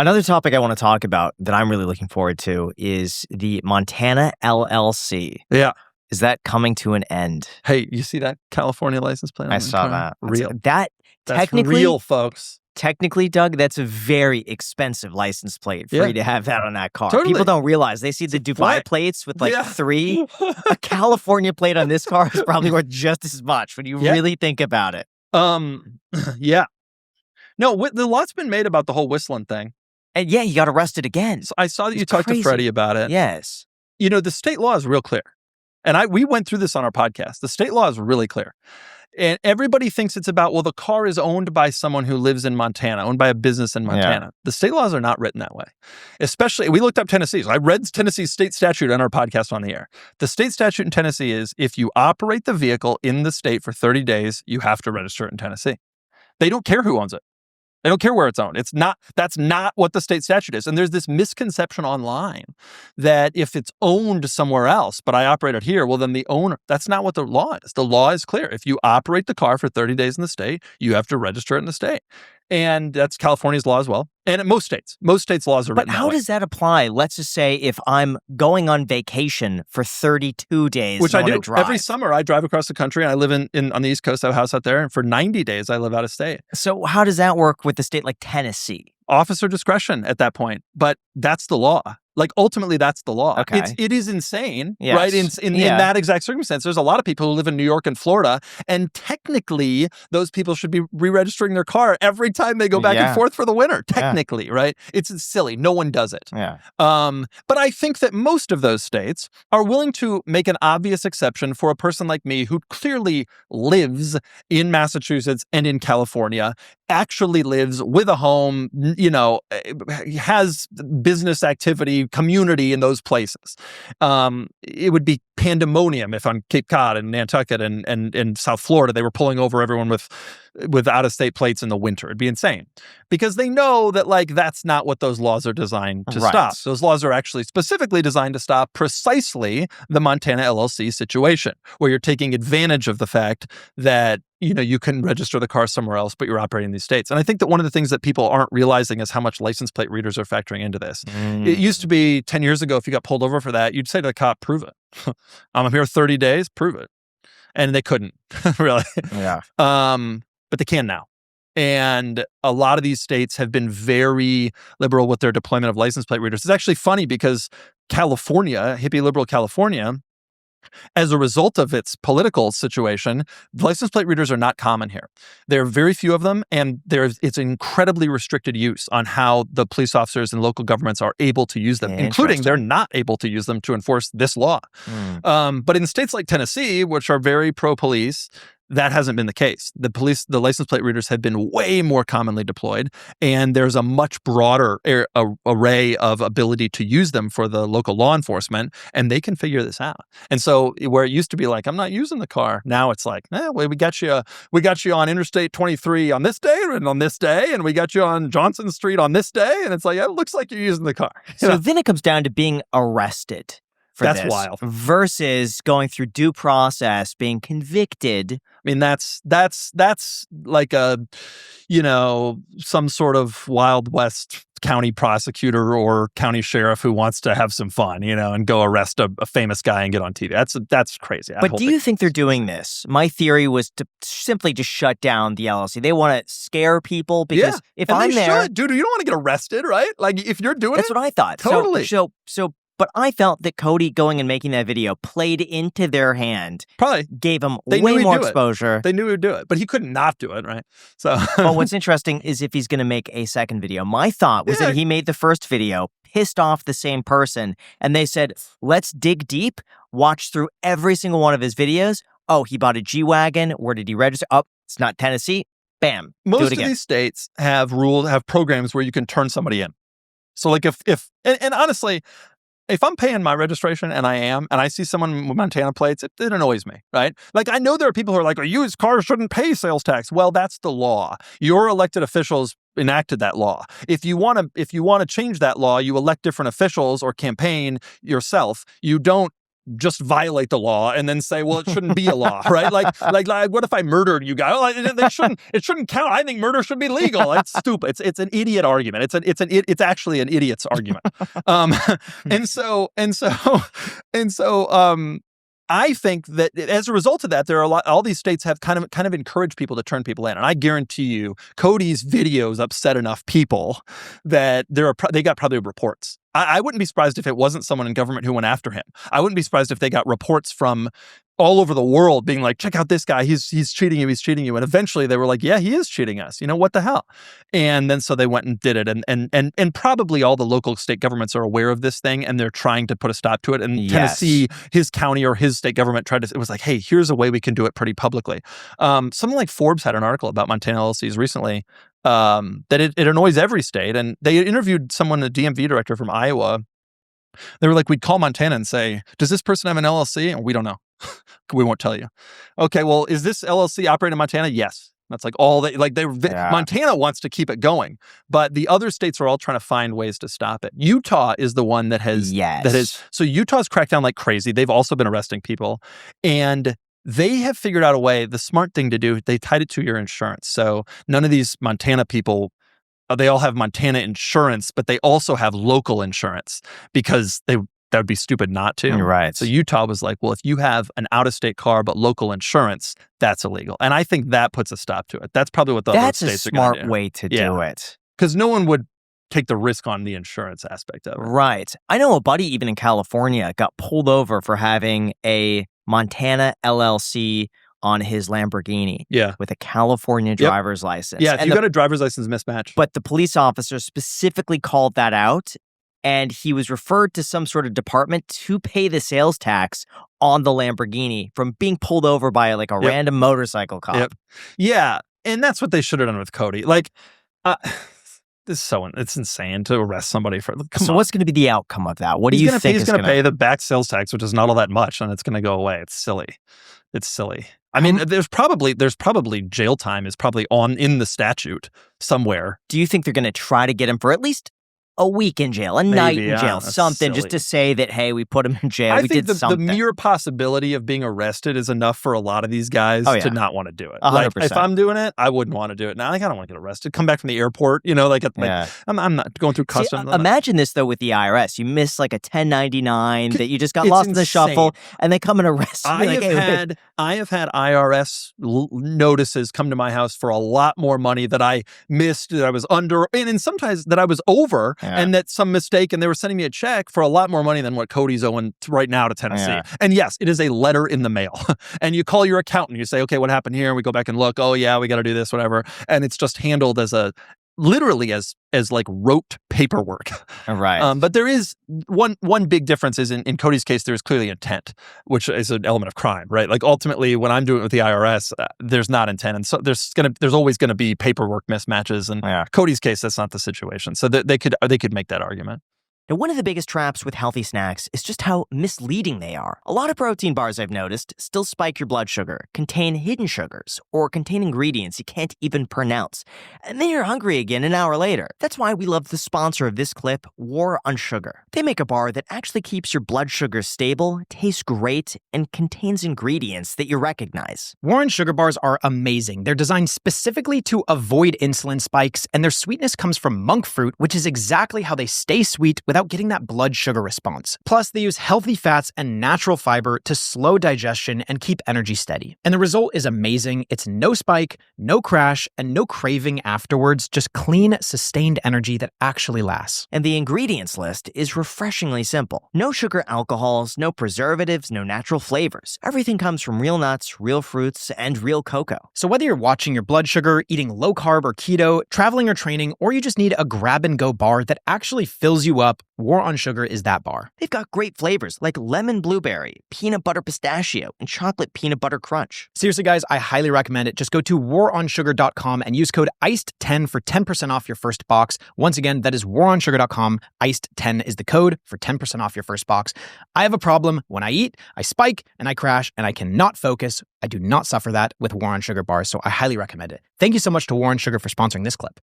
Another topic I want to talk about that I'm really looking forward to is the Montana LLC. Yeah. Is that coming to an end? Hey, you see that California license plate on I the saw car? that. Real. That's technically real, folks. Technically, Doug, that's a very expensive license plate for you to have that on that car. Totally. People don't realize. They see the Dubai plates with like 3. A California plate on this car is probably worth just as much when you really think about it. Yeah. No, the lot's been made about the whole Whistling thing. And yeah, you got arrested again. So I saw that you talked to Freddie about it. Yes. You know, the state law is real clear. And we went through this on our podcast. The state law is really clear. And everybody thinks it's about, well, the car is owned by someone who lives in Montana, owned by a business in Montana. Yeah. The state laws are not written that way. Especially, we looked up Tennessee's. I read Tennessee's state statute on our podcast on the air. The state statute in Tennessee is if you operate the vehicle in the state for 30 days, you have to register it in Tennessee. They don't care who owns it. They don't care where it's owned. That's not what the state statute is. And there's this misconception online that if it's owned somewhere else, but I operate it here, well, then the owner, that's not what the law is. The law is clear. If you operate the car for 30 days in the state, you have to register it in the state. And that's California's law as well. And most states' laws are written that way. But how does that apply? Let's just say if I'm going on vacation for 32 days, which I do every summer. I drive across the country, and I live on the East Coast. I have a house out there, and for 90 days, I live out of state. So how does that work with a state like Tennessee? Officer discretion at that point, but that's the law. Like, ultimately, that's the law. Okay. It is insane, right? In that exact circumstance, there's a lot of people who live in New York and Florida, and technically, those people should be re-registering their car every time they go back and forth for the winter. Technically, right? It's silly. No one does it. Yeah. But I think that most of those states are willing to make an obvious exception for a person like me who clearly lives in Massachusetts and in California, actually lives with a home, has business activity, community in those places. It would be pandemonium if on Cape Cod and Nantucket and South Florida they were pulling over everyone with out-of-state plates in the winter. It'd be insane because they know that that's not what those laws are designed to stop. Those laws are actually specifically designed to stop precisely the Montana LLC situation, where you're taking advantage of the fact that you can register the car somewhere else, but you're operating in these states. And I think that one of the things that people aren't realizing is how much license plate readers are factoring into this. It used to be 10 years ago, if you got pulled over for that, you'd say to the cop, prove it. I'm here 30 days, prove it. And they couldn't, really. Yeah. But they can now. And a lot of these states have been very liberal with their deployment of license plate readers. It's actually funny because California, hippie liberal California, as a result of its political situation, license plate readers are not common here. There are very few of them, and it's incredibly restricted use on how the police officers and local governments are able to use them, including they're not able to use them to enforce this law. But in states like Tennessee, which are very pro-police, that hasn't been the case. The license plate readers have been way more commonly deployed, and there's a much broader array of ability to use them for the local law enforcement, and they can figure this out. And so where it used to be like, I'm not using the car, now it's like, we got you on Interstate 23 on this day and on this day, and we got you on Johnson Street on this day, and it's like, it looks like you're using the car. So then it comes down to being arrested. That's wild. Versus going through due process, being convicted. I mean, that's like some sort of Wild West county prosecutor or county sheriff who wants to have some fun, and go arrest a famous guy and get on TV. That's crazy. But do you think they're doing this? My theory was to simply just shut down the LLC. They want to scare people because if I'm there, dude, you don't want to get arrested, right? Like if you're doing that's what I thought. Totally. But I felt that Cody going and making that video played into their hand. Probably. Gave him way more exposure. They knew he would do it, but he could not do it, right? So. Well, what's interesting is if he's going to make a second video. My thought was that he made the first video, pissed off the same person, and they said, let's dig deep, watch through every single one of his videos. Oh, he bought a G-Wagon. Where did he register? Oh, it's not Tennessee. Bam. Most of these states have programs where you can turn somebody in. So like if honestly, if I'm paying my registration, and I see someone with Montana plates, it annoys me, right? Like, I know there are people who are like, used cars shouldn't pay sales tax. Well, that's the law. Your elected officials enacted that law. If you want to change that law, you elect different officials or campaign yourself. You don't just violate the law and then say, well, it shouldn't be a law, right? Like what if I murdered you guys? Oh, it shouldn't count. I think murder should be legal. It's stupid. It's an idiot argument. It's actually an idiot's argument. And so I think that as a result of that, there are all these states have kind of encouraged people to turn people in. And I guarantee you, Cody's videos upset enough people that they got probably reports. I wouldn't be surprised if it wasn't someone in government who went after him. I wouldn't be surprised if they got reports from all over the world being like, check out this guy, he's cheating you. And eventually they were like, yeah, he is cheating us. What the hell? And then so they went and did it. And probably all the local state governments are aware of this thing and they're trying to put a stop to it. And Tennessee, his county or his state government it was like, hey, here's a way we can do it pretty publicly. Something like Forbes had an article about Montana LLCs recently that it annoys every state. And they interviewed someone, a DMV director from Iowa. They were like, we'd call Montana and say, does this person have an LLC? And we don't know. We won't tell you. Okay, well, is this LLC operating in Montana? Yes. That's like all Montana wants to keep it going, but the other states are all trying to find ways to stop it. Utah is the one that has, so Utah's cracked down like crazy. They've also been arresting people, and they have figured out a way. The smart thing to do, they tied it to your insurance. So none of these Montana people, they all have Montana insurance, but they also have local insurance because that would be stupid not to. Right. So Utah was like, well, if you have an out-of-state car but local insurance, that's illegal. And I think that puts a stop to it. That's probably what the other states are going to do. That's a smart way to do it. Because no one would take the risk on the insurance aspect of it. Right. I know a buddy even in California got pulled over for having a Montana LLC on his Lamborghini with a California driver's license. Yeah, if you got a driver's license mismatch. But the police officer specifically called that out, and he was referred to some sort of department to pay the sales tax on the Lamborghini from being pulled over by like a random motorcycle cop. Yeah, and that's what they should have done with Cody. Like, it's insane to arrest somebody for. So what's going to be the outcome of that? What do you think he's going to pay the back sales tax, which is not all that much, and it's going to go away? It's silly. I mean, there's probably jail time is probably in the statute somewhere. Do you think they're going to try to get him for at least a week in jail, night in jail, something silly. Just to say that, hey, we put him in jail. I think the mere possibility of being arrested is enough for a lot of these guys to not want to do it. 100%. Like, if I'm doing it, I wouldn't want to do it. Now, like, I don't want to get arrested. Come back from the airport, I'm not going through customs. Imagine this, though, with the IRS. You miss like a 1099 that you just got lost in the shuffle, and they come and arrest you. I have had IRS notices come to my house for a lot more money that I missed, that I was under, and sometimes that I was over. And that's some mistake, and they were sending me a check for a lot more money than what Cody's owing right now to Tennessee. Yeah. And yes, it is a letter in the mail. And you call your accountant, you say, okay, what happened here? And we go back and look, oh yeah, we got to do this, whatever. And it's just handled literally as like rote paperwork. Right. But there is one big difference is in Cody's case, there's clearly intent, which is an element of crime, right? Like ultimately when I'm doing it with the IRS, there's not intent. And so there's always going to be paperwork mismatches. And Cody's case, that's not the situation. So they could make that argument. Now, one of the biggest traps with healthy snacks is just how misleading they are. A lot of protein bars, I've noticed, still spike your blood sugar, contain hidden sugars, or contain ingredients you can't even pronounce. And then you're hungry again an hour later. That's why we love the sponsor of this clip, War on Sugar. They make a bar that actually keeps your blood sugar stable, tastes great, and contains ingredients that you recognize. War on Sugar bars are amazing. They're designed specifically to avoid insulin spikes, and their sweetness comes from monk fruit, which is exactly how they stay sweet without getting that blood sugar response. Plus, they use healthy fats and natural fiber to slow digestion and keep energy steady. And the result is amazing. It's no spike, no crash, and no craving afterwards, just clean, sustained energy that actually lasts. And the ingredients list is refreshingly simple. No sugar alcohols, no preservatives, no natural flavors. Everything comes from real nuts, real fruits, and real cocoa. So whether you're watching your blood sugar, eating low carb or keto, traveling or training, or you just need a grab-and-go bar that actually fills you up, War on Sugar is that bar. They've got great flavors like lemon blueberry, peanut butter pistachio, and chocolate peanut butter crunch. Seriously, guys, I highly recommend it. Just go to waronsugar.com and use code ICED10 for 10% off your first box. Once again, that is waronsugar.com. ICED10 is the code for 10% off your first box. I have a problem. When I eat, I spike and I crash and I cannot focus. I do not suffer that with War on Sugar bars, so I highly recommend it. Thank you so much to War on Sugar for sponsoring this clip.